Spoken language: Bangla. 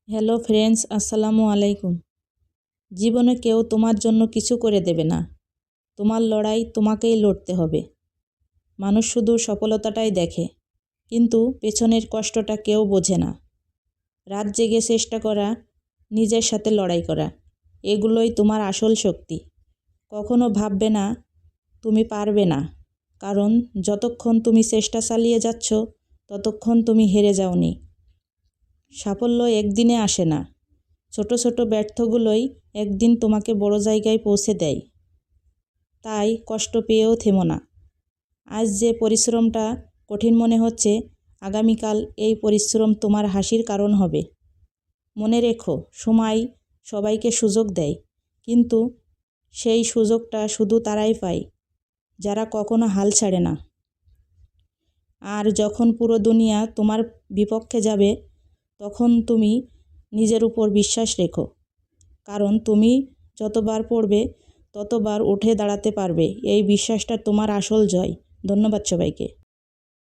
হ্যালো ফ্রেন্ডস, আসসালামু আলাইকুম। জীবনে কেউ তোমার জন্য কিছু করে দেবে না। তোমার লড়াই তোমাকেই লড়তে হবে। মানুষ শুধু সফলতাটাই দেখে, কিন্তু পেছনের কষ্টটা কেউ বোঝে না। রাত জেগে চেষ্টা করা, নিজের সাথে লড়াই করা, এগুলোই তোমার আসল শক্তি। কখনো ভাববে না তুমি পারবে না, কারণ যতক্ষণ তুমি চেষ্টা চালিয়ে যাচ্ছ ততক্ষণ তুমি হেরে যাওনি। সাফল্য একদিনে আসে না, ছোট ছোট ব্যর্থগুলোই একদিন তোমাকে বড় জায়গায় পৌঁছে দেয়। তাই কষ্ট পেয়েও থেমো না। আজ যে পরিশ্রমটা কঠিন মনে হচ্ছে, আগামীকাল এই পরিশ্রম তোমার হাসির কারণ হবে। মনে রেখো, সময় সবাইকে সুযোগ দেয়, কিন্তু সেই সুযোগটা শুধু তারাই পায় যারা কখনো হাল ছাড়ে না। আর যখন পুরো দুনিয়া তোমার বিপক্ষে যাবে, তখন তুমি নিজের উপর বিশ্বাস রেখো, কারণ তুমি যতবার পড়বে ততবার উঠে দাঁড়াতে পারবে। এই বিশ্বাসটা তোমার আসল জয়। ধন্যবাদ সবাইকে।